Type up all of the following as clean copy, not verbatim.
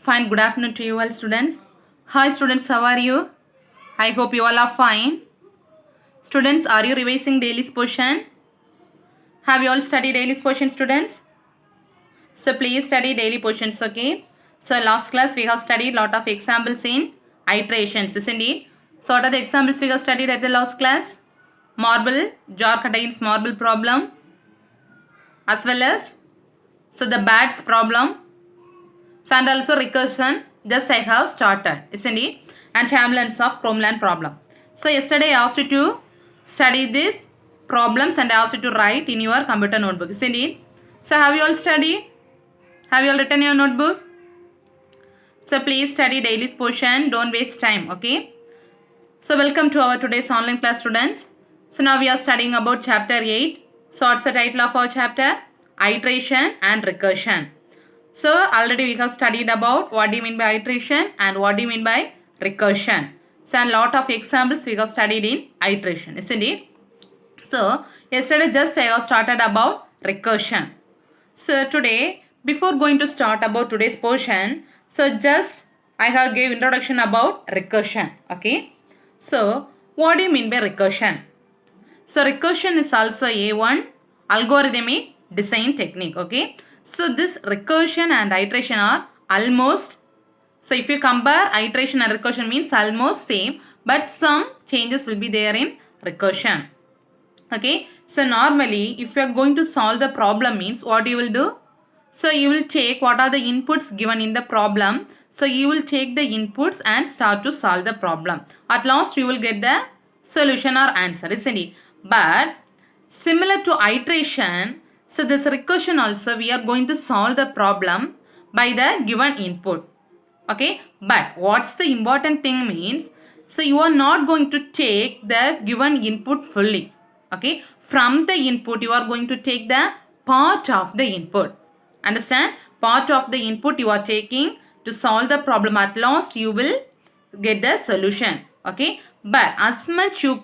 Fine, good afternoon to you all students. Hi students, how are you? I hope you all are fine. Students, are you revising daily portion? Have you all studied daily portion, students? So please study daily portions, okay? So last class we have studied lot of examples in iterations, isn't it? So what are the examples we have studied at the last class? Marble, jar contains marble problem, as well as the bats problem. So and also recursion, just I have started, isn't it? And Chamberlain's of Cromland problem. So yesterday I asked you to study these problems and I asked you to write in your computer notebook, isn't it? So have you all studied? Have you all written your notebook? So please study daily portion, don't waste time, okay? So welcome to our today's online class, students. So now we are studying about chapter 8. So what's the title of our chapter? Iteration and recursion. So already we have studied about what do you mean by iteration and what do you mean by recursion. So a lot of examples we have studied in iteration, isn't it? So yesterday just I have started about recursion. So today, before going to start about today's portion, so just I have gave introduction about recursion, okay? So what do you mean by recursion? So recursion is also one algorithmic design technique, okay? So this recursion and iteration are almost, so if you compare iteration and recursion means almost same, but some changes will be there in recursion, okay? So normally if you are going to solve the problem means what you will do? So you will take what are the inputs given in the problem. So you will take the inputs and start to solve the problem. At last you will get the solution or answer, isn't it? But similar to iteration, so this recursion also we are going to solve the problem by the given input, okay? But what's the important thing means, so you are not going to take the given input fully, okay? From the input you are going to take the part of the input. Understand? Part of the input you are taking to solve the problem. At last you will get the solution, okay? But as much you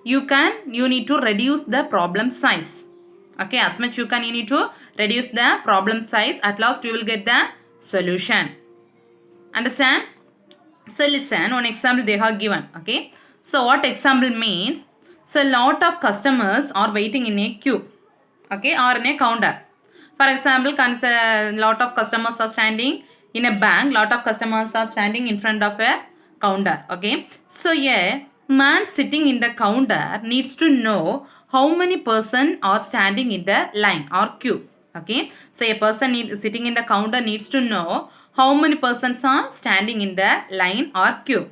need to reduce the problem size, okay? As much you need to reduce the problem size. At last you will get the solution. Understand? So listen, one example they have given, okay? So what example means? So a lot of customers are waiting in a queue, okay, or in a counter. For example, a lot of customers are standing in a bank, lot of customers are standing in front of a counter, okay? So a man sitting in the counter needs to know how many persons are standing in the line or queue, okay? So a person sitting in the counter needs to know how many persons are standing in the line or queue,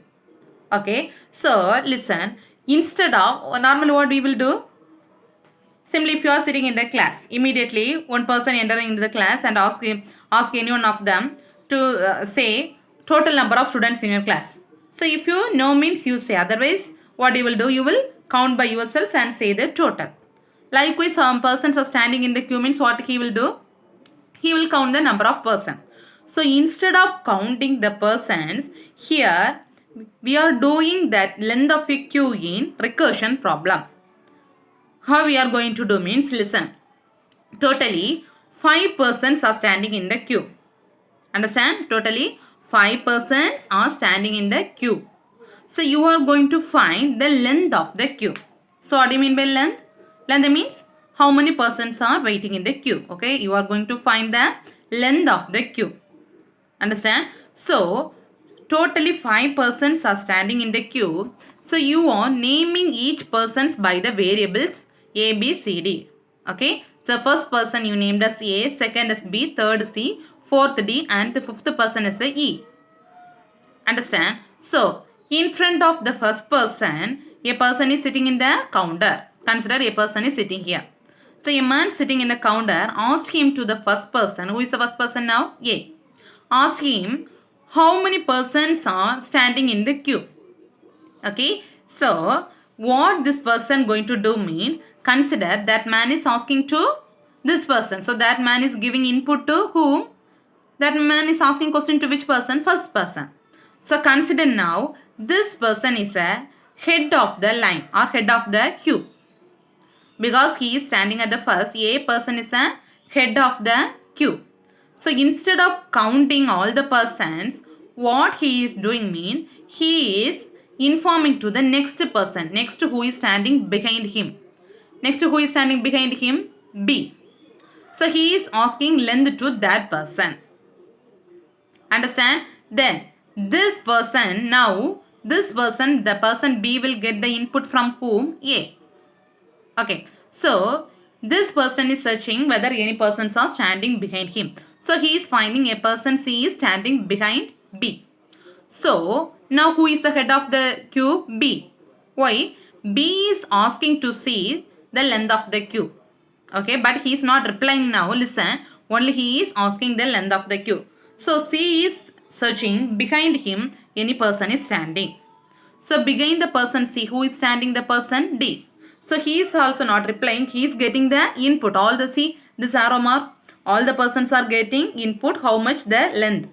okay? So listen, instead of normally what we will do? Simply if you are sitting in the class, immediately one person entering into the class and ask any one of them to say total number of students in your class. So if you know means you say, otherwise what you will do, you will count by yourselves and say the total. Likewise, some persons are standing in the queue means what he will do? He will count the number of persons. So instead of counting the persons, here we are doing that length of a queue in recursion problem. How we are going to do means, listen, totally 5 persons are standing in the queue. Understand? Totally 5 persons are standing in the queue. So you are going to find the length of the queue. So what do you mean by length? Length means how many persons are waiting in the queue, okay? You are going to find the length of the queue. Understand? So totally 5 persons are standing in the queue. So you are naming each persons by the variables A, B, C, D. Okay. So first person you named as A, second is B, third C, fourth D, and the fifth person is E. Understand? So in front of the first person, a person is sitting in the counter. Consider a person is sitting here. So a man sitting in the counter, ask him to the first person. Who is the first person now? A. Ask him how many persons are standing in the queue. Okay. So what this person going to do means, consider that man is asking to this person. So that man is giving input to whom? That man is asking question to which person? First person. So consider now this person is a head of the line or head of the queue. Because he is standing at the first, A person is a head of the queue. So instead of counting all the persons, what he is doing means he is informing to the next person, next who is standing behind him. Next who is standing behind him? B. So he is asking length to that person. Understand? Then this person, now this person, the person B will get the input from whom? A. Okay. So this person is searching whether any persons are standing behind him. So he is finding a person C is standing behind B. So now who is the head of the queue? B. Why? B is asking to see the length of the queue. Okay, but he is not replying now. Listen, only he is asking the length of the queue. So C is searching behind him any person is standing. So behind the person C, who is standing? The person D. So he is also not replying. He is getting the input. All the C, this arrow mark, all the persons are getting input. How much the length?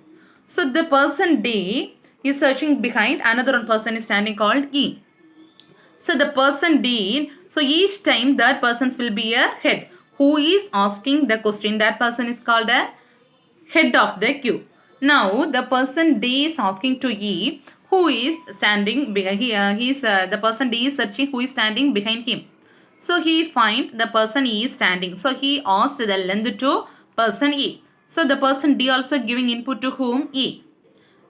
So the person D is searching behind. Another one person is standing called E. So the person D, so each time that person will be a head. Who is asking the question? That person is called a head of the queue. Now the person D is asking to E, who is standing behind. The person D is searching who is standing behind him. So he is find the person E is standing. So he asked the length to person E. So the person D also giving input to whom? E.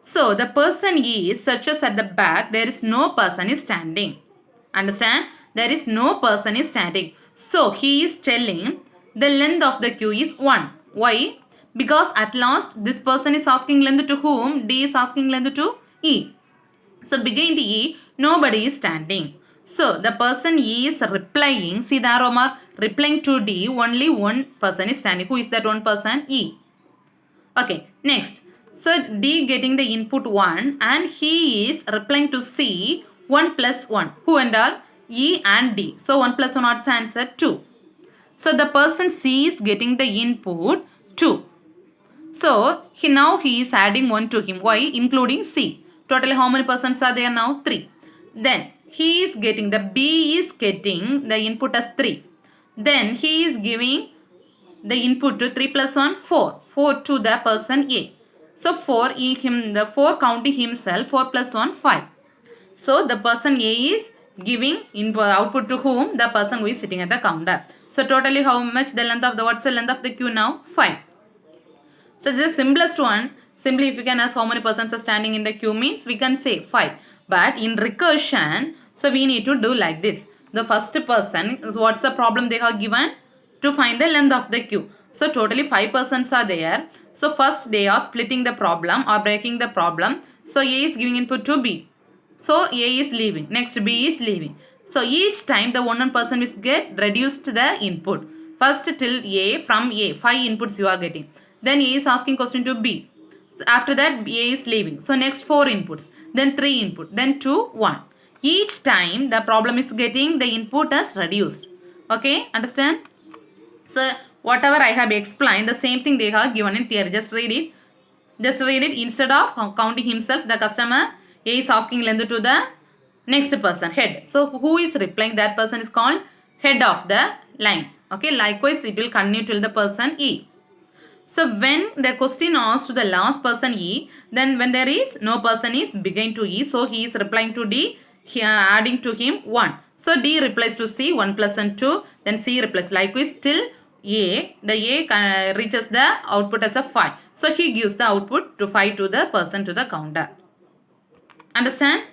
So the person E searches at the back. There is no person is standing. Understand? There is no person is standing. So he is telling the length of the queue is 1. Why? Because at last this person is asking length to whom? D is asking length to E. So behind E, nobody is standing. So the person E is replying. See the arrow mark? Replying to D, only one person is standing. Who is that one person? E. Okay, next. So D getting the input 1 and he is replying to C 1 plus 1. Who and all? E and D. So 1 plus 1 what's the answer? 2. So the person C is getting the input 2. So now he is adding 1 to him. Why? Including C. Totally how many persons are there now? 3. Then he is getting, the B is getting the input as 3. Then he is giving the input to 3 plus 1, 4. 4 to the person A. So 4 the 4 counting himself, 4 plus 1, 5. So the person A is giving input output to whom? The person who is sitting at the counter. So totally how much the length of the, what's the length of the queue now? 5. So this is the simplest one. Simply if you can ask how many persons are standing in the queue means we can say 5. But in recursion, so we need to do like this. The first person, what's the problem they have given? To find the length of the queue. So totally 5 persons are there. So first they are splitting the problem or breaking the problem. So A is giving input to B. So A is leaving. Next B is leaving. So each time the one person will get reduced the input. First till A, from A, 5 inputs you are getting. Then A is asking question to B. After that A is leaving. So next 4 inputs. Then 3 input. Then 2, 1. Each time the problem is getting the input as reduced. Okay, understand? So whatever I have explained, the same thing they have given in theory. Just read it. Just read it. Instead of counting himself, the customer A is asking length to the next person, head. So who is replying? That person is called head of the line. Okay, likewise it will continue till the person E. So when the question asks to the last person E, then when there is no person is beginning to E, so he is replying to D, adding to him 1. So D replies to C, 1 plus and 2, then C replies likewise till A, the A reaches the output as a 5. So he gives the output to 5 to the person to the counter. Understand?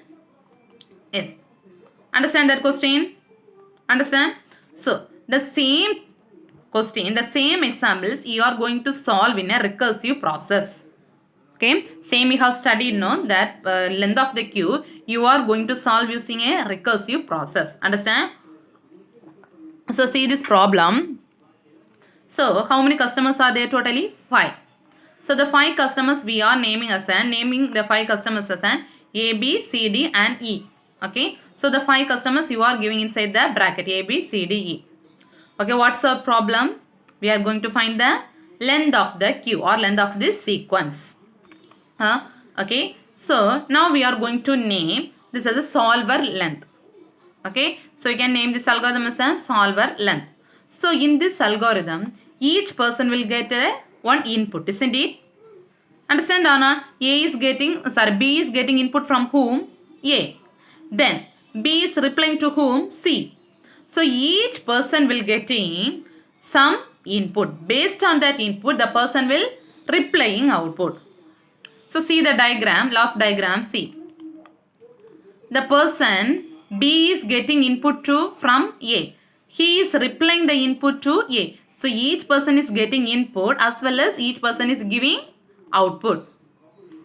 Yes. Understand that question? Understand? So the same question, the same examples you are going to solve in a recursive process. Okay, same you have studied, no, that length of the queue you are going to solve using a recursive process. Understand? So see this problem. So how many customers are there totally? 5. So the 5 customers we are naming the 5 customers as an A, B, C, D and E. Okay, so the 5 customers you are giving inside the bracket A, B, C, D, E. Okay, what's our problem? We are going to find the length of the queue or length of this sequence. Okay, so now we are going to name this as a solver length. Okay, so you can name this algorithm as a solver length. So in this algorithm, each person will get a one input, isn't it? Understand or not? B is getting input from whom? A. Then B is replying to whom? C. So each person will getting some input. Based on that input, the person will replying output. So see the diagram, last diagram, see. The person B is getting input from A. He is replying the input to A. So each person is getting input as well as each person is giving output.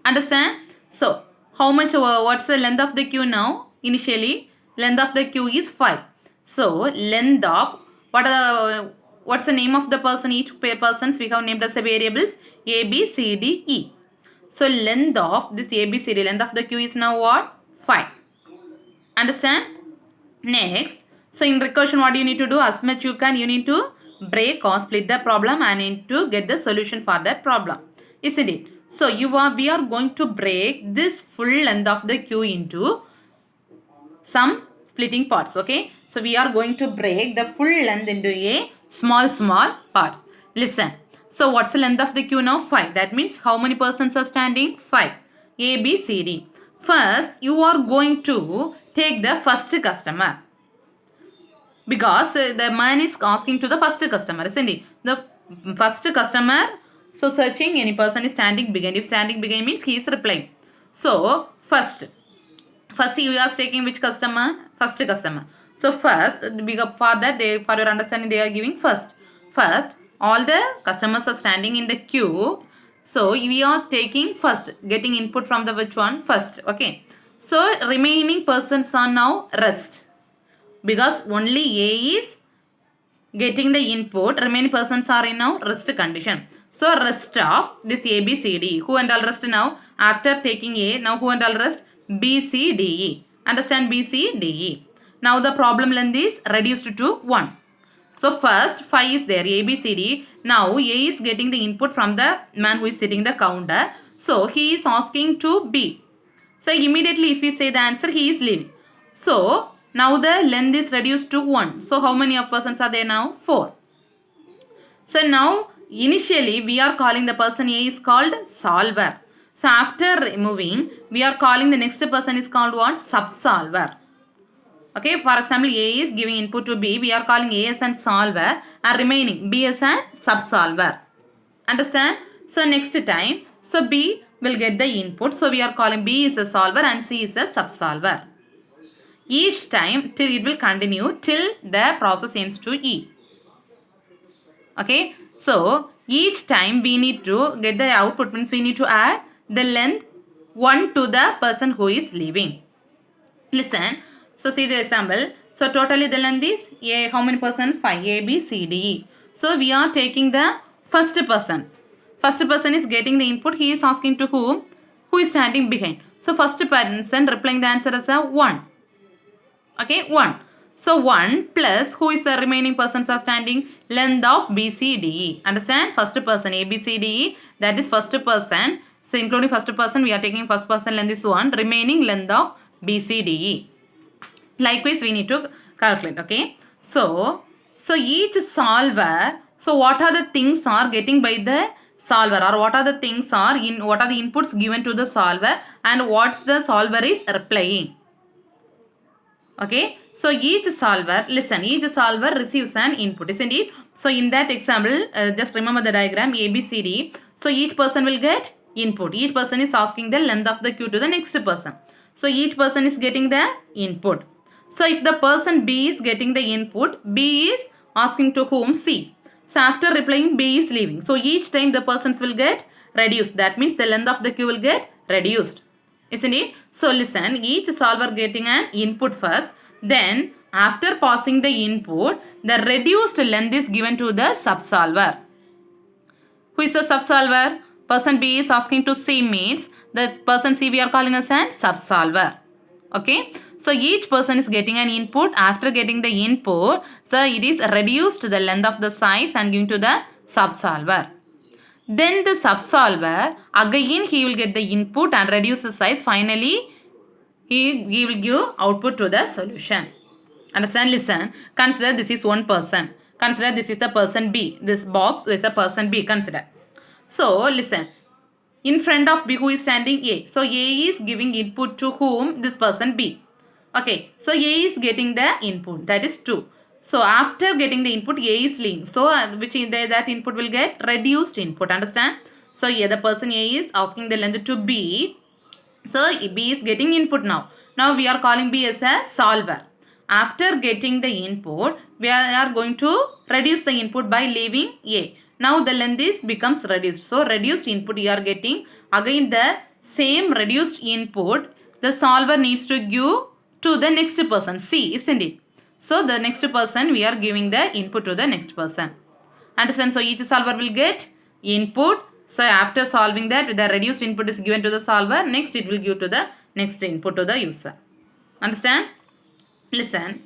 Understand? So how much, what's the length of the queue now? Initially, length of the queue is 5. So length of, what's the name of the person? Each persons we have named as a variables A, B, C, D, E. So length of this A, B, C, D, length of the queue is now what? 5. Understand? Next, so in recursion what you need to do, as much you can, you need to break or split the problem and need to get the solution for that problem. Isn't it? So we are going to break this full length of the queue into some splitting parts. Okay. So we are going to break the full length into a small parts. Listen. So what's the length of the queue now? 5. That means how many persons are standing? 5. A, B, C, D. First, you are going to take the first customer. Because the man is asking to the first customer, isn't it? The first customer, so searching any person is standing behind. If standing behind means he is replying. So, first you are taking which customer? First customer. So, first, for that, for your understanding, they are giving first. First, all the customers are standing in the queue. So, we are taking first, getting input from the which one? First. Okay. So, remaining persons are now rest. Because only A is getting the input, remaining persons are in now rest condition. So rest of this A, B, C, D. Who and all rest now? After taking A, now who and all rest? B, C, D, E. Understand? B, C, D, E. Now the problem length is reduced to 1. So first 5 is there, A, B, C, D. Now A is getting the input from the man who is sitting the counter. So he is asking to B. So immediately if we say the answer, he is leaving. So now the length is reduced to 1. So how many of persons are there now? 4. So now initially we are calling the person A is called solver. So after removing, we are calling the next person is called what? Subsolver. Okay, for example, A is giving input to B. We are calling A as an solver and remaining B as a subsolver. Understand? So next time, so B will get the input. So we are calling B is a solver and C is a subsolver. Each time till it will continue till the process ends to E. Okay. So each time we need to get the output, means we need to add the length 1 to the person who is leaving. Listen. So see the example. So totally the length is A, how many persons? 5. A, B, C, D, E. So we are taking the first person. First person is getting the input. He is asking to whom? Who is standing behind. So first person replying the answer as a 1. Okay, 1. So 1 plus who is the remaining persons are standing? Length of B, C, D, E. Understand? First person A, B, C, D, E. That is first person. So including first person, we are taking first person length is 1. Remaining length of B, C, D, E. Likewise, we need to calculate. Okay. So each solver. So what are the things are getting by the solver, or what are the things are in, what are the inputs given to the solver and what's the solver is replying. Okay. So each solver, listen, each solver receives an input, isn't it? So in that example, just remember the diagram A, B, C, D. So each person will get input. Each person is asking the length of the queue to the next person. So each person is getting the input. So if the person B is getting the input, B is asking to whom? C. So after replying, B is leaving. So each time the persons will get reduced. That means the length of the queue will get reduced. Isn't it? So listen, each solver getting an input first. Then after passing the input, the reduced length is given to the subsolver. Who is the subsolver? Person B is asking to C means the person C we are calling as an subsolver. Okay. So each person is getting an input. After getting the input, so it is reduced the length of the size and given to the subsolver. Then the subsolver, again he will get the input and reduce the size. Finally, he will give output to the solution. Understand? Listen. Consider this is one person. Consider this is the person B. This box is a person B. Consider. So listen. In front of B, who is standing? A. So A is giving input to whom? This person B. Okay. So A is getting the input. That is 2. So after getting the input, A is leaving. So which in there that input will get reduced input. Understand? So here the person A is asking the length to B. So B is getting input now. Now we are calling B as a solver. After getting the input, we are going to reduce the input by leaving A. Now the length is becomes reduced. So reduced input you are getting. Again the same reduced input the solver needs to give to the next person. C, isn't it? So the next person we are giving the input to the next person. Understand? So each solver will get input. So after solving that, the reduced input is given to the solver. Next it will give to the next input to the user. Understand? Listen.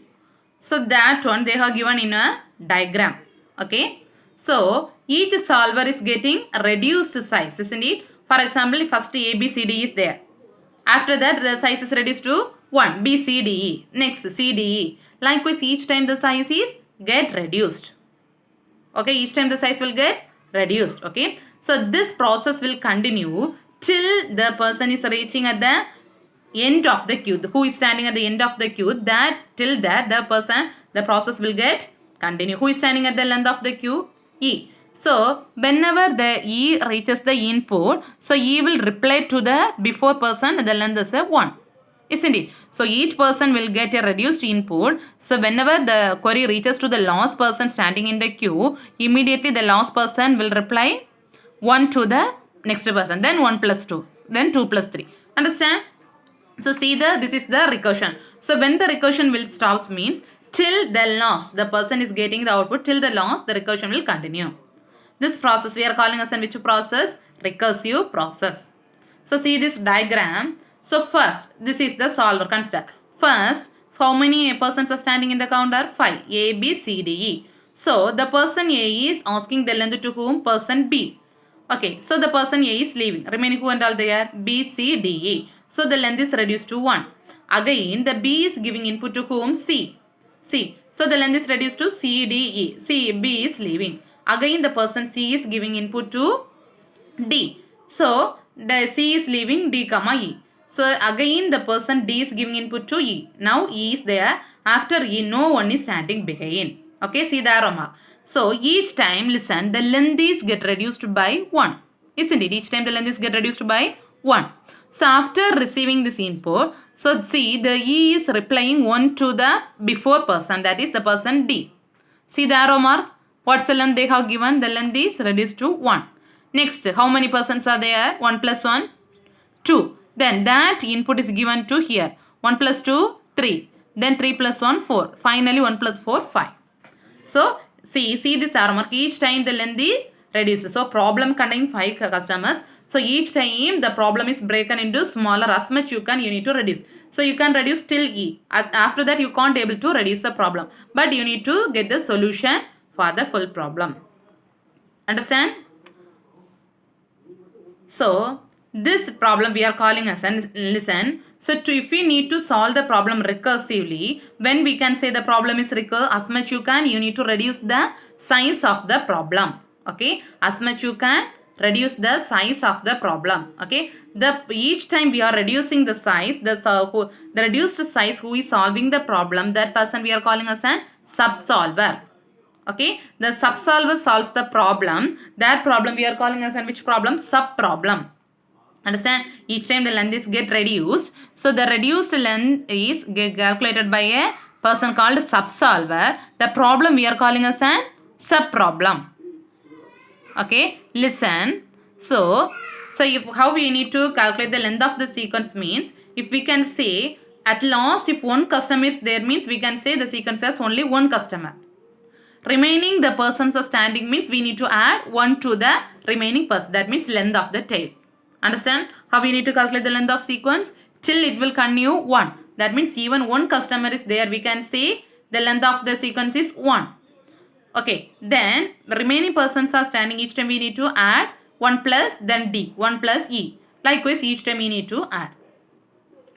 So that one they have given in a diagram. Okay. So each solver is getting reduced size, isn't it? For example, first A, B, C, D is there. After that, the size is reduced to 1, B, C, D, E. Next, C, D, E. Likewise, each time the size is get reduced. Okay, each time the size will get reduced. Okay. So this process will continue till the person is reaching at the end of the queue. Who is standing at the end of the queue? That till that the process will get continue. Who is standing at the length of the queue? E. So whenever the E reaches the input, so E will reply to the before person. The length is a 1, isn't it? So each person will get a reduced input. So whenever the query reaches to the last person standing in the queue, immediately the last person will reply 1 to the next person. Then 1 plus 2. Then 2 plus 3. Understand? So see this is the recursion. So when the recursion will stops means till the last the person is getting the output, till the last the recursion will continue. This process we are calling as which process? Recursive process. So see this diagram. So first this is the solver. Consider first how many persons are standing in the counter? 5. A, B, C, D, E. So the person A is asking the length to whom? Person B. Okay. So the person A is leaving. Remaining who and all there? B, C, D, E. So the length is reduced to 1. Again the B is giving input to whom? C. C. So the length is reduced to C, D, E. C, B is leaving. Again the person C is giving input to D. So the C is leaving D, E. So again the person D is giving input to E. Now E is there. After E no one is standing behind. Okay, see the arrow mark. So each time listen the length is get reduced by 1. Isn't it? Each time the length is get reduced by 1. So after receiving this input, so see the E is replying 1 to the before person, that is the person D. See the arrow mark? What's the length they have given? The length is reduced to 1. Next, how many persons are there? 1 plus 1, 2. Then that input is given to here. 1 plus 2, 3. Then 3 plus 1, 4. Finally 1 plus 4, 5. So see this arrow mark. Each time the length is reduced. So problem containing 5 customers. So each time the problem is broken into smaller, as much you need to reduce. So you can reduce till E. After that you can't able to reduce the problem. But you need to get the solution for the full problem. Understand? So this problem we are calling as an listen. So if we need to solve the problem recursively, when we can say the problem is recur, as much you need to reduce the size of the problem. Okay, as much you can reduce the size of the problem. Okay, each time we are reducing the size, the reduced size who is solving the problem, that person we are calling as a subsolver. Okay, the subsolver solves the problem. That problem we are calling as which problem? Subproblem. Understand? Each time the length is get reduced. So the reduced length is get calculated by a person called subsolver. The problem we are calling as a subproblem. Okay, listen. So how we need to calculate the length of the sequence means, if we can say at last if one customer is there means we can say the sequence has only one customer. Remaining the persons are standing means we need to add 1 to the remaining person. That means length of the tail. Understand how we need to calculate the length of sequence? Till it will continue 1. That means even one customer is there, we can say the length of the sequence is 1. Okay, then the remaining persons are standing. Each time we need to add 1 plus then D, 1 plus E. Likewise each time we need to add.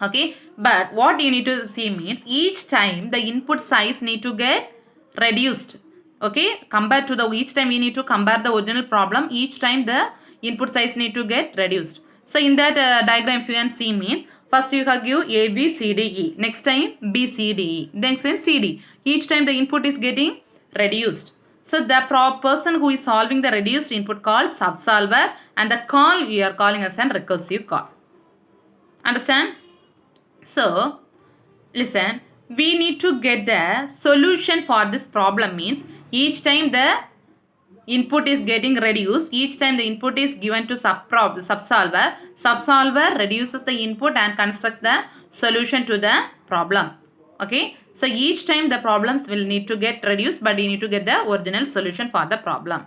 Okay, but what you need to see means each time the input size need to get reduced. Okay, compared to the each time we need to compare the original problem. Each time the input size need to get reduced. So in that diagram, if you can see me, first you have give A, B, C, D, E. Next time B, C, D, E. Next time C, D. Each time the input is getting reduced. So the person who is solving the reduced input called subsolver, and the call we are calling as an recursive call. Understand? So listen, we need to get the solution for this problem. Means each time the input is getting reduced, each time the input is given to subsolver, subsolver reduces the input and constructs the solution to the problem. Okay, so each time the problems will need to get reduced, but you need to get the original solution for the problem.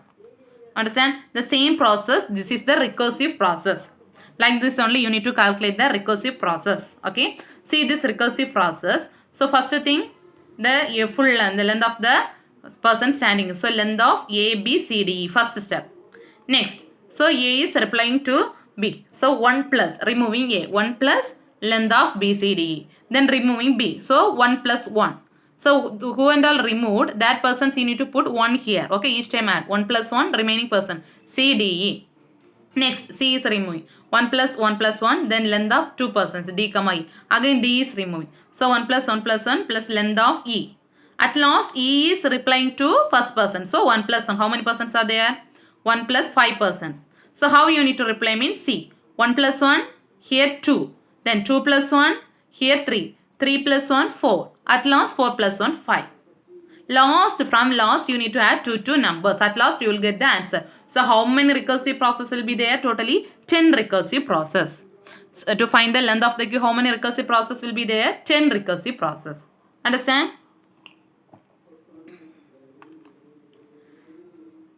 Understand? The same process, this is the recursive process. Like this only you need to calculate the recursive process. Okay, see this recursive process. So first thing, the full length, the length of the person standing. So length of A, B, C, D, E, first step. Next, so A is replying to B. So 1 plus, removing A, 1 plus length of B, C, D, E. Then removing B. So 1 plus 1. So who and all removed, that persons you need to put 1 here. Okay, each time add 1 plus 1, remaining person C, D, E. Next, C is removing 1 plus 1 plus 1, then length of 2 persons D, E. Again D is removing. So 1 plus 1 plus 1 plus length of E. At last E is replying to first person. So 1 plus 1. How many persons are there? 1 plus 5 persons. So how you need to reply means C. 1 plus 1, here 2. Then 2 plus 1, here 3. 3 plus 1, 4. At last 4 plus 1, 5. From last you need to add 2 numbers. At last you will get the answer. So how many recursive process will be there? Totally 10 recursive process. So to find the length of the queue, how many recursive process will be there? 10 recursive process. Understand?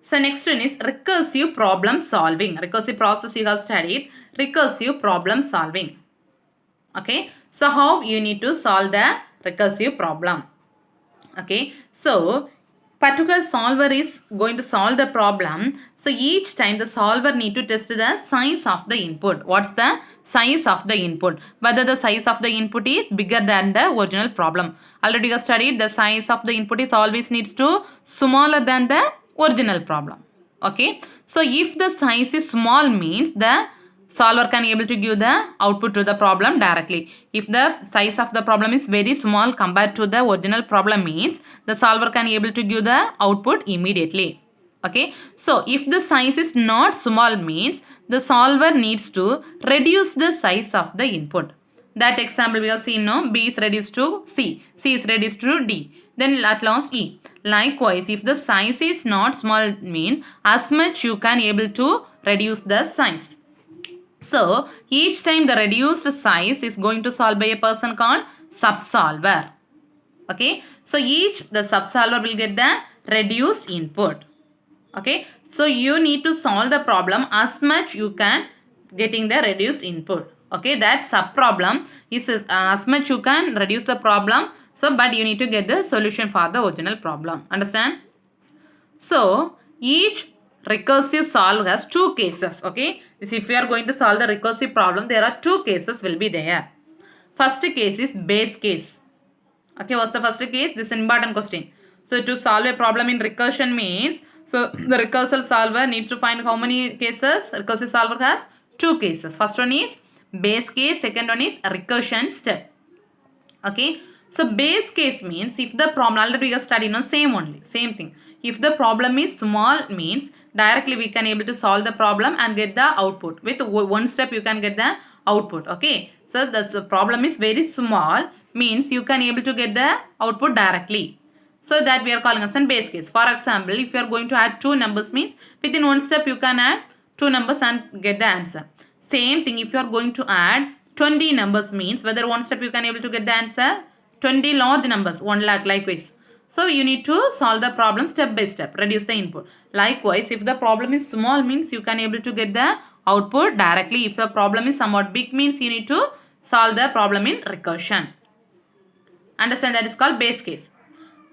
So next one is recursive problem solving. Recursive process you have studied. Recursive problem solving. Okay. So how you need to solve the recursive problem. Okay. So particular solver is going to solve the problem. So each time the solver need to test the size of the input. What's the size of the input? Whether the size of the input is bigger than the original problem. Already you have studied the size of the input is always needs to smaller than the original problem. Okay. So if the size is small means the solver can able to give the output to the problem directly. If the size of the problem is very small compared to the original problem means the solver can able to give the output immediately. Okay. So if the size is not small means the solver needs to reduce the size of the input. That example we have seen now. B is reduced to C. C is reduced to D. Then at last E. Likewise, if the size is not small mean as much you can able to reduce the size. So each time the reduced size is going to solve by a person called subsolver. Okay. So the subsolver will get the reduced input. Okay. So you need to solve the problem as much you can getting the reduced input. Okay. That sub problem is as much you can reduce the problem. So but you need to get the solution for the original problem. Understand? So each recursive solve has 2 cases. Okay. If you are going to solve the recursive problem, there are 2 cases will be there. First case is base case. Okay, what's the first case? This is an important question. So to solve a problem in recursion means, so the recursive solver needs to find how many cases? Recursive solver has 2 cases. First one is base case, second one is recursion step. Okay. So base case means if the problem, already we have studied, same thing. If the problem is small means directly we can able to solve the problem and get the output. With one step you can get the output. Okay. So the problem is very small means you can able to get the output directly. So that we are calling as a base case. For example, if you are going to add 2 numbers means within one step you can add 2 numbers and get the answer. Same thing if you are going to add 20 numbers means whether one step you can able to get the answer. 20 large numbers, 1 lakh likewise. So you need to solve the problem step by step, reduce the input. Likewise, if the problem is small means you can able to get the output directly. If the problem is somewhat big means you need to solve the problem in recursion. Understand, that is called base case.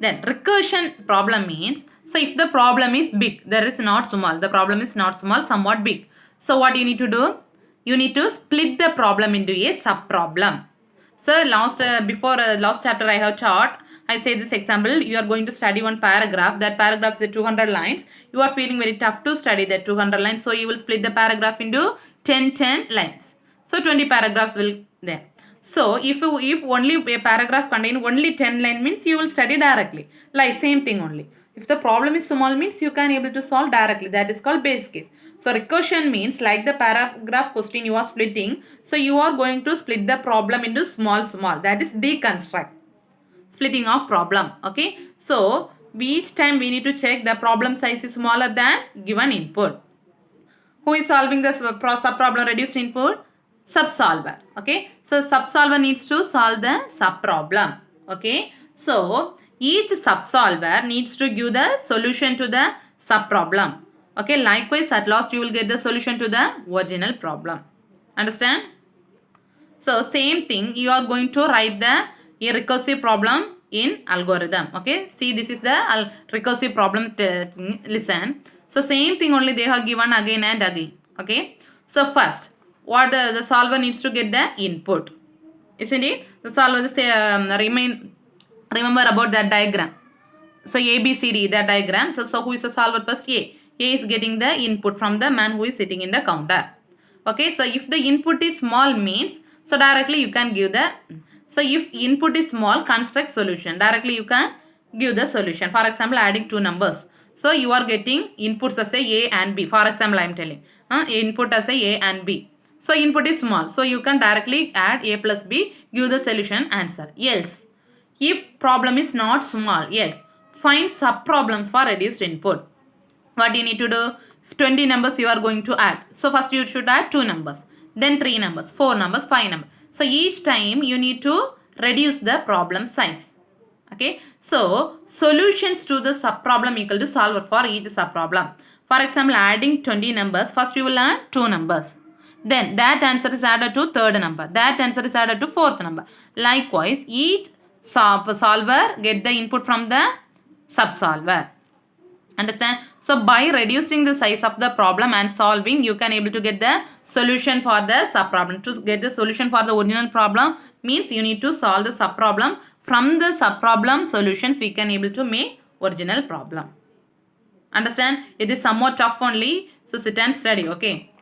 Then recursion problem means, so if the problem is big, there is not small. The problem is not small, somewhat big. So what you need to do? You need to split the problem into a sub problem. So last chapter I have taught, I say this example, you are going to study one paragraph. That paragraph is 200 lines. you are feeling very tough to study that 200 lines. So you will split the paragraph into 10 lines. So 20 paragraphs will there. So if only a paragraph contain only 10 lines means you will study directly. Like same thing only. If the problem is small means you can able to solve directly. That is called base case. So recursion means like the paragraph question you are splitting. So you are going to split the problem into small. That is deconstruct. Splitting of problem. Okay. So each time we need to check the problem size is smaller than given input. Who is solving the sub-problem reduced input? Subsolver. Okay. So subsolver needs to solve the sub-problem. Okay. So each subsolver needs to give the solution to the sub-problem. Okay. Likewise, at last you will get the solution to the original problem. Understand? So same thing, you are going to write the recursive problem in algorithm. Okay. See, this is the recursive problem. Listen. So same thing only they have given again and again. Okay. So first, what the solver needs to get the input. Isn't it? The solver say remember about that diagram. So A, B, C, D, that diagram. So who is the solver first? A. A is getting the input from the man who is sitting in the counter. Okay. So if the input is small means, so directly you can give the, so if input is small, construct solution. Directly you can give the solution. For example, adding two numbers. So you are getting inputs as A and B. For example, I am telling. Input as A and B. So input is small. So you can directly add A plus B, give the solution answer. Else, if problem is not small, yes, find sub-problems for reduced input. What you need to do? 20 numbers you are going to add. So first you should add 2 numbers. Then 3 numbers, 4 numbers, 5 numbers. So each time you need to reduce the problem size. Okay. So solutions to the sub-problem equal to solver for each sub-problem. For example, adding 20 numbers, first you will add 2 numbers. Then that answer is added to third number. That answer is added to fourth number. Likewise, each solver get the input from the subsolver. Understand? So by reducing the size of the problem and solving, you can able to get the solution for the subproblem. To get the solution for the original problem means you need to solve the subproblem. From the subproblem solutions, we can able to make original problem. Understand? It is somewhat tough only. So sit and study. Okay.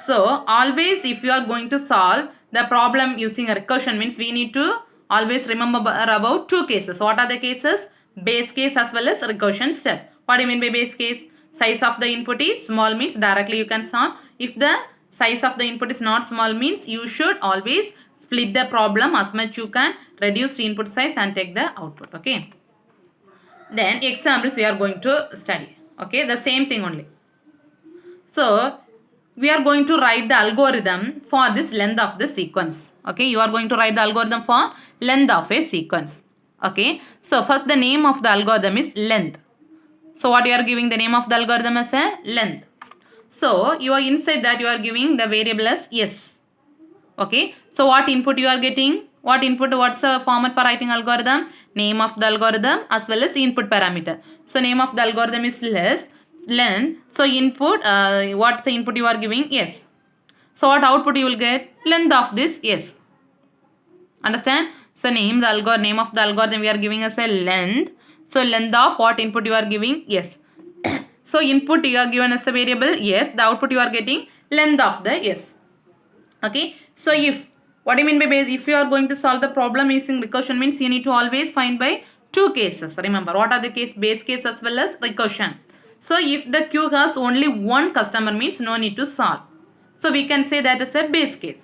So always if you are going to solve the problem using a recursion means we need to always remember about 2 cases. What are the cases? Base case as well as recursion step. What do you mean by base case? Size of the input is small means directly you can solve. If the size of the input is not small means you should always split the problem as much you can, reduce the input size and take the output. Okay. Then examples we are going to study. Okay. The same thing only. So we are going to write the algorithm for this length of the sequence. Okay. You are going to write the algorithm for length of a sequence. Okay. So first the name of the algorithm is length. So what you are giving the name of the algorithm as a length. So you are inside that you are giving the variable as S. Okay. So what input you are getting? What input? What's the format for writing algorithm? Name of the algorithm as well as input parameter. So name of the algorithm is length. So input, what's the input you are giving? Yes. So what output you will get? Length of this yes. Understand? So name of the algorithm we are giving as a length. So length of what input you are giving? Yes. So input you are given as a variable yes. The output you are getting length of the yes. Okay. So if, what do you mean by base? If you are going to solve the problem using recursion means you need to always find by 2 cases. Remember what are the case? Base case as well as recursion. So if the queue has only one customer means no need to solve. So we can say that is a base case.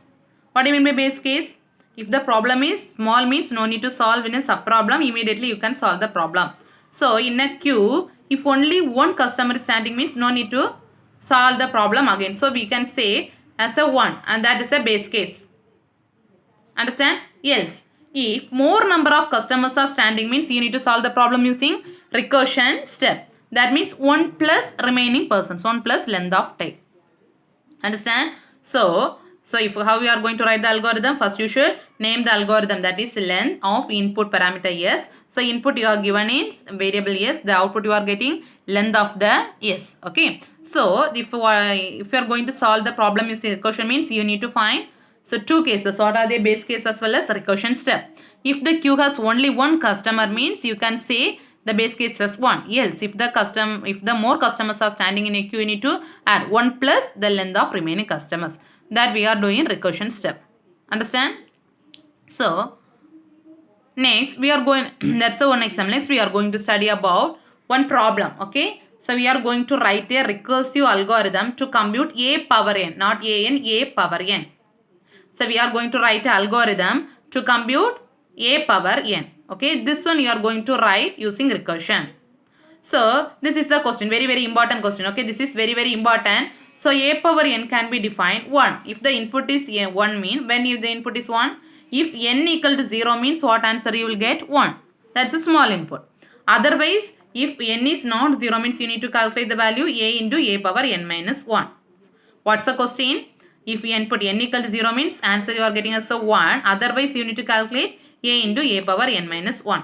What do you mean by base case? If the problem is small means no need to solve in a subproblem. Immediately you can solve the problem. So in a queue, if only one customer is standing means no need to solve the problem again. So we can say as a 1 and that is a base case. Understand? Else, if more number of customers are standing means you need to solve the problem using recursion step. That means 1 plus remaining persons, 1 plus length of time. Understand? So if how we are going to write the algorithm? First you should name the algorithm, that is length of input parameter yes. So input you are given is variable yes. The output you are getting length of the yes. Okay. So if you are going to solve the problem using recursion means you need to find 2 cases. What are the base case as well as recursion step? If the queue has only one customer means you can say The base case is 1. Else, if the more customers are standing in a queue, you need to add 1 plus the length of remaining customers. That we are doing recursion step. Understand? So, next we are going, that's the one example. Next we are going to study about one problem. Okay. So, we are going to write a recursive algorithm to compute a power n, not a power n. So, we are going to write an algorithm to compute a power n. Okay, this one you are going to write using recursion. So, this is the question, very important question. Okay, this is very important. So, a power n can be defined 1. If the input is 1 mean, when if the input is 1, if n equal to 0 means what answer you will get? 1. That's a small input. Otherwise, if n is not 0 means you need to calculate the value a into a power n minus 1. What's the question? If you input n equal to 0 means answer you are getting as a 1. Otherwise, you need to calculate a into a power n minus 1.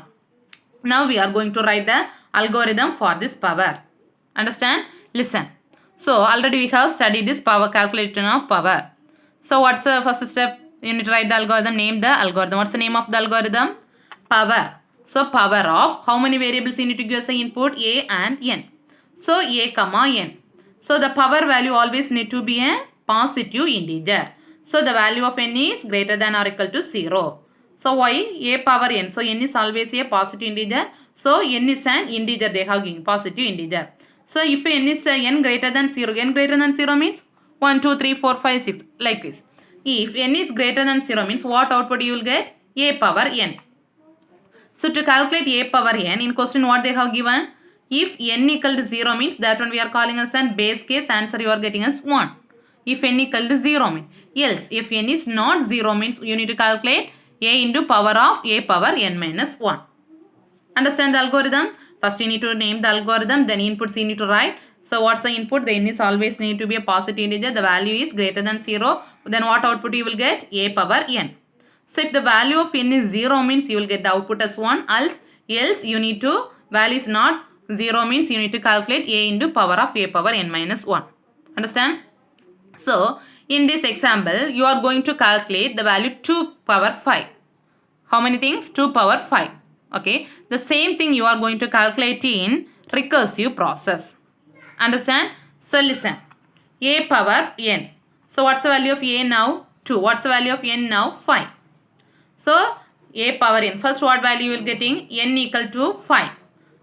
Now, we are going to write the algorithm for this power. Understand? Listen. So, already we have studied this power calculation of power. So, what's the first step? You need to write the algorithm, name the algorithm. What's the name of the algorithm? Power. So, power of how many variables you need to give as an input? A and n. So, a comma n. So, the power value always need to be a positive integer. So, the value of n is greater than or equal to 0. So, why? A power n. So, n is always a positive integer. So, n is an integer they have given, positive integer. So, if n is n greater than 0, n greater than 0 means 1, 2, 3, 4, 5, 6 like this. If n is greater than 0 means what output you will get? A power n. So, to calculate a power n, in question what they have given? If n equal to 0 means that one we are calling as an base case, answer you are getting as 1. If n equal to 0 means. Else, if n is not 0 means you need to calculate a into power of a power n minus 1. Understand the algorithm? First you need to name the algorithm, then inputs you need to write. So, what's the input? The n is always need to be a positive integer. The value is greater than 0. Then what output you will get? A power n. So, if the value of n is 0 means you will get the output as 1. Else you need to, value is not 0 means you need to calculate a into power of a power n minus 1. Understand? So, in this example, you are going to calculate the value 2 power 5. How many things? 2 power 5. Okay. The same thing you are going to calculate in recursive process. Understand? So, listen. A power n. So, what's the value of a now? 2. What's the value of n now? 5. So, a power n. First, what value you will getting? N equal to 5.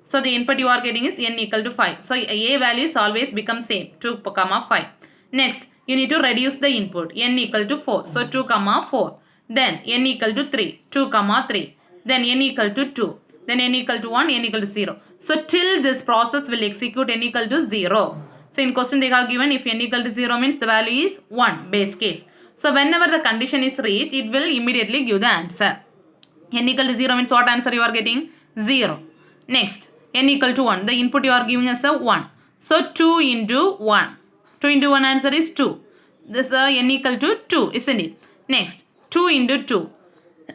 So, the input you are getting is n equal to 5. So, a values always become same. 2 comma 5. Next, you need to reduce the input. N equal to 4. So, 2 comma 4. Then, n equal to 3. 2 comma 3. Then, n equal to 2. Then, n equal to 1. N equal to 0. So, till this process will execute n equal to 0. So, in question they have given if n equal to 0 means the value is 1 base case. So, whenever the condition is reached, it will immediately give the answer. N equal to 0 means what answer you are getting? 0. Next, n equal to 1. The input you are giving as a 1. So, 2 into 1. 2 into 1 answer is 2. This n equal to 2, isn't it? Next, 2 into 2.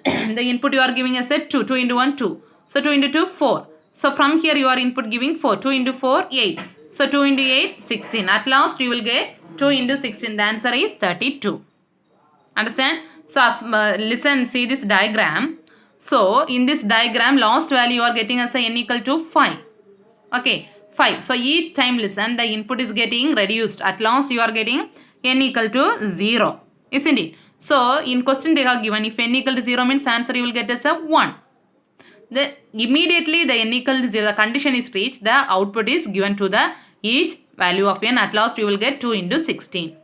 The input you are giving as a 2. 2 into 1, 2. So, 2 into 2, 4. So, from here you are input giving 4. 2 into 4, 8. So, 2 into 8, 16. At last you will get 2 into 16. The answer is 32. Understand? So, listen, see this diagram. So, in this diagram, last value you are getting as a n equal to 5. Okay, 5. So, each time listen, the input is getting reduced. At last you are getting n equal to 0. Isn't it? So, in question they have given if n equal to 0 means answer you will get as a 1. Immediately the n equal to 0, the condition is reached, the output is given to the each value of n. At last you will get 2 into 16.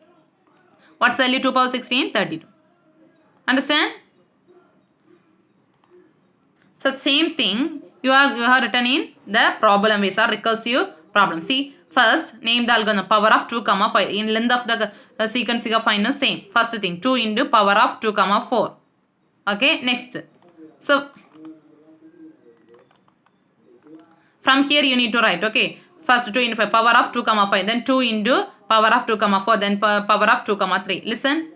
What's the value 2 power 16? 32. Understand? So, same thing you have written in the problem ways or recursive problem. See, first name the algorithm power of 2 comma 5. In length of the sequence you have find the same. First thing 2 into power of 2 comma 4. Okay, next. So, from here you need to write, okay. First 2 into 5, power of 2 comma 5. Then 2 into power of 2 comma 4. Then power of 2 comma 3. Listen.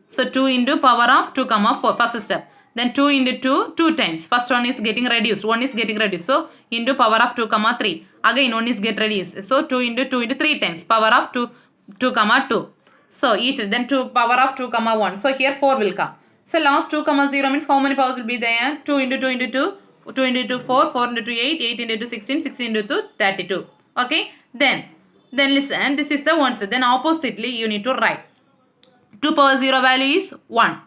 So, 2 into power of 2 comma 4. First step. Then 2 into 2, 2 times. First one is getting reduced. 1 is getting reduced. So, into power of 2 comma 3. Again 1 is get reduced. So, 2 into 3 times. Power of 2 comma 2. So, each then 2 power of 2 comma 1. So, here 4 will come. So, last 2 comma 0 means how many powers will be there? 2 into 2 into 2. 2 into 2 4, 4 into 2 8, 8 into 2 16, 16 into 2 32. Okay, then listen, this is the one step. Then oppositely you need to write 2 power 0 value is 1,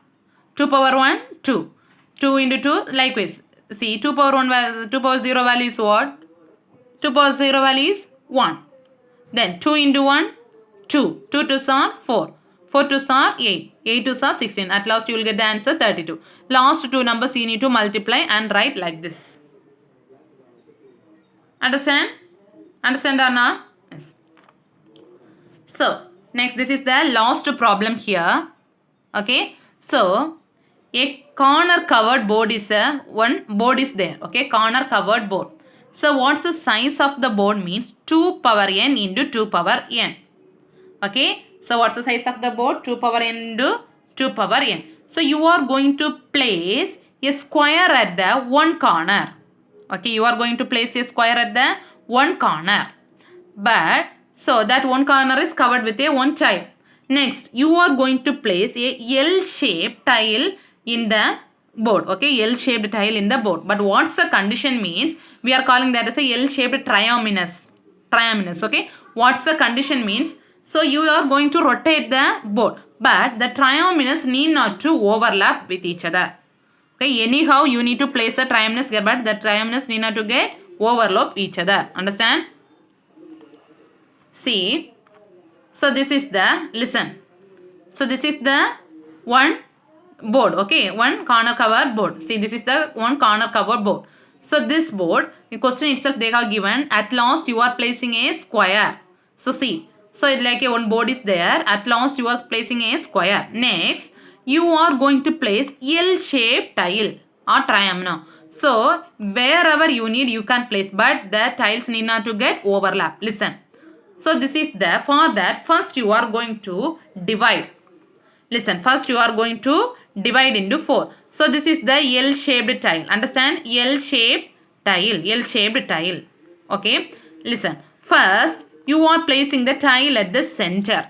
2 power 1 2, 2 into 2 likewise. See, 2 power 1 2 power 0 value is what? 2 power 0 value is 1. Then 2 into 1 2, 2 2s are 4, 4 2s are 8, 8 2s are 16. At last you will get the answer 32. Last two numbers you need to multiply and write like this. Understand? Understand or not? Yes. So, next this is the last problem here. Okay. So, a corner covered board is one board is there. Okay. Corner covered board. So, what's the size of the board means 2 power n into 2 power n. Okay. So, what's the size of the board? 2 power n into 2 power n. So, you are going to place a square at the one corner. Okay. You are going to place a square at the one corner. But, so that one corner is covered with a one tile. Next, you are going to place a L-shaped tile in the board. Okay. L-shaped tile in the board. But what's the condition means? We are calling that as a L-shaped triominous. Okay. What's the condition means? So, you are going to rotate the board. But the triominous need not to overlap with each other. Okay. Anyhow, you need to place the triominous here. But the triominous need not to get overlap each other. Understand? See. So, this is the, listen. So, this is the one board. Okay. One corner cover board. See, this is the one corner cover board. So, this board, the question itself they have given, at last you are placing a square. So, see. So, it's like a one board is there. At last you are placing a square. Next, you are going to place L-shaped tile or triamino. So, wherever you need, you can place. But the tiles need not to get overlap. Listen. So, this is the, for that, first you are going to divide. Listen, first you are going to divide into 4. So, this is the L-shaped tile. Understand? L-shaped tile. L-shaped tile. Okay. Listen. First, you are placing the tile at the center.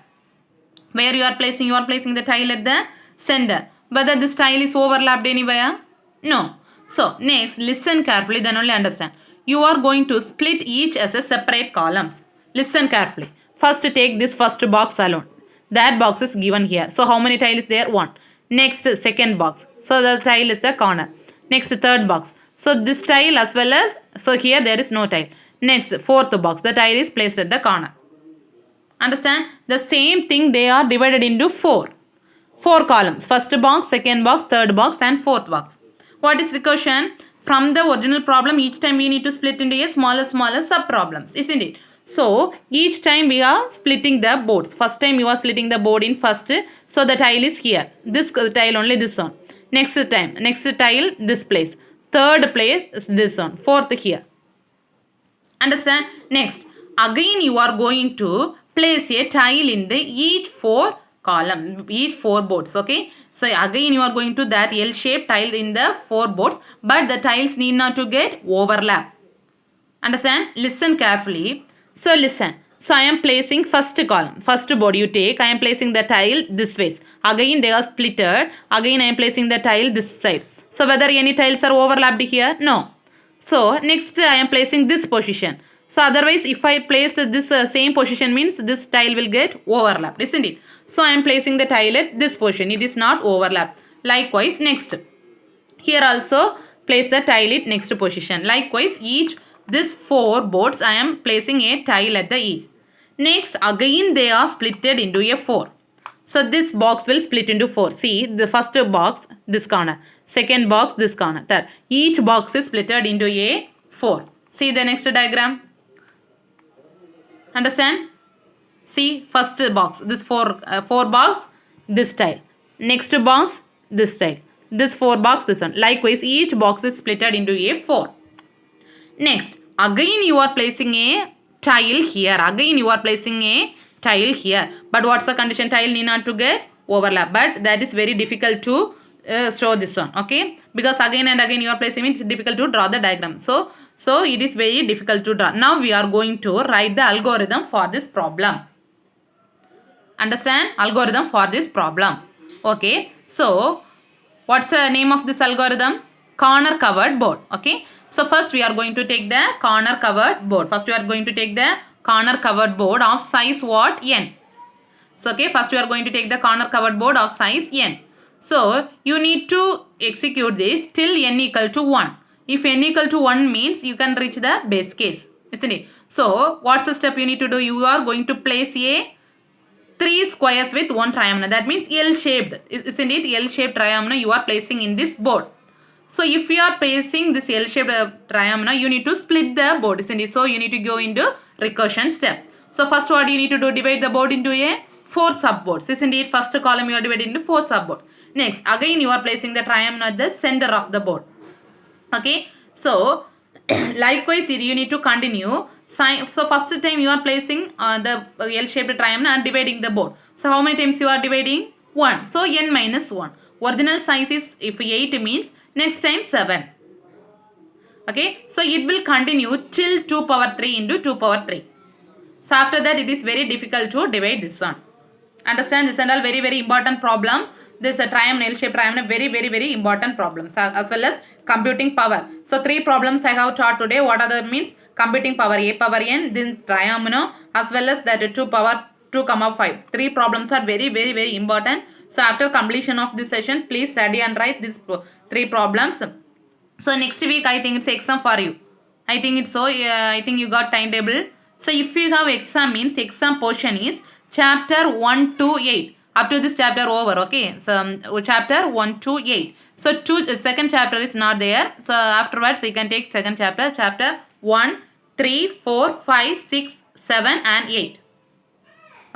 Where you are placing? You are placing the tile at the center. Whether this tile is overlapped anywhere? No. So, next, listen carefully, then only understand. You are going to split each as a separate columns. Listen carefully. First, take this first box alone. That box is given here. So, how many tiles is there? 1. Next, second box. So, the tile is the corner. Next, third box. So, this tile as well as, so here there is no tile. Next, fourth box. The tile is placed at the corner. Understand? The same thing they are divided into 4. 4 columns. First box, second box, third box and fourth box. What is recursion? From the original problem, each time we need to split into a smaller sub-problems. Isn't it? So, each time we are splitting the boards. First time you are splitting the board in first. So, the tile is here. This tile only this one. Next time, next tile this place. Third place is this one. Fourth here. Understand? Next, again you are going to place a tile in the each 4 column, each 4 boards. Okay. So, again you are going to that L-shaped tile in the 4 boards. But the tiles need not to get overlap. Understand? Listen carefully. So, listen. So, I am placing first column. First board you take. I am placing the tile this way. Again they are splitted. Again I am placing the tile this side. So, whether any tiles are overlapped here? No. So, next I am placing this position. So, otherwise if I placed this same position means this tile will get overlapped. Isn't it? So, I am placing the tile at this position. It is not overlapped. Likewise, next. Here also place the tile at next position. Likewise, each this 4 boards I am placing a tile at the each. Next, again they are splitted into a 4. So, this box will split into 4. See, the first box, this corner. Second box, this corner. Third. Each box is splitted into a 4. See the next diagram. Understand? See, first box, this 4 box, this tile. Next box, this tile. This 4 box, this one. Likewise, each box is splitted into a 4. Next, again you are placing a tile here. Again you are placing a tile here. But what's the condition? Tile need not to get overlap. But that is very difficult to show this one. Okay. Because again and again you are placing it. It's difficult to draw the diagram. So it is very difficult to draw. Now we are going to write the algorithm for this problem. Understand? Algorithm for this problem. Okay. So, what's the name of this algorithm? Corner covered board. Okay. So first we are going to take the corner covered board. First we are going to take the corner covered board of size what? N. So okay, first we are going to take the corner covered board of size N. So you need to execute this till n equal to 1. If n equal to 1 means you can reach the base case, isn't it? So what's the step you need to do? You are going to place a 3 squares with one triangle. That means L-shaped, isn't it? L-shaped triangle you are placing in this board. So if you are placing this L-shaped triangle, you need to split the board, isn't it? So you need to go into recursion step. So first what you need to do? Divide the board into a 4 subboards, isn't it? First column you are divided into 4 subboards. Next, again you are placing the triangle at the center of the board. Okay, so likewise you need to continue. So first time you are placing the L-shaped triangle and dividing the board. So how many times you are dividing? 1. So n minus 1. Original size is, if 8 means, next time 7. Okay, so it will continue till 2 power 3 into 2 power 3. So after that it is very difficult to divide this one. Understand, this and all very important problem. This triangle, L-shaped triangle, very important problems, as well as computing power. So 3 problems I have taught today. What are the means? Computing power a power n, then triangle, as well as that 2 power 2, 5. 3 problems are very important. So after completion of this session, please study and write these 3 problems. So next week I think it's exam for you. I think it's so. I think you got timetable. So if you have exam means exam portion is chapter 1 to 8. Up to this chapter over, okay. So chapter 1 to 8. So second chapter is not there. So afterwards you can take second chapter. Chapter 1, 3, 4, 5, 6, 7 and 8.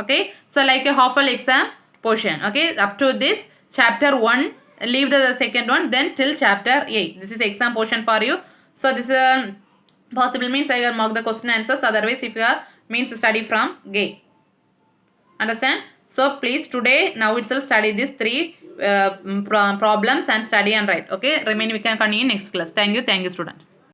Okay. So like a half-full exam portion. Okay. Up to this chapter 1, leave the second one, then till chapter 8. This is exam portion for you. So this is possible means I will mark the question answers. Otherwise if you are means study from gate. Understand? So please today now itself study these 3 problems and study and write. Okay. Remain we can continue next class. Thank you students.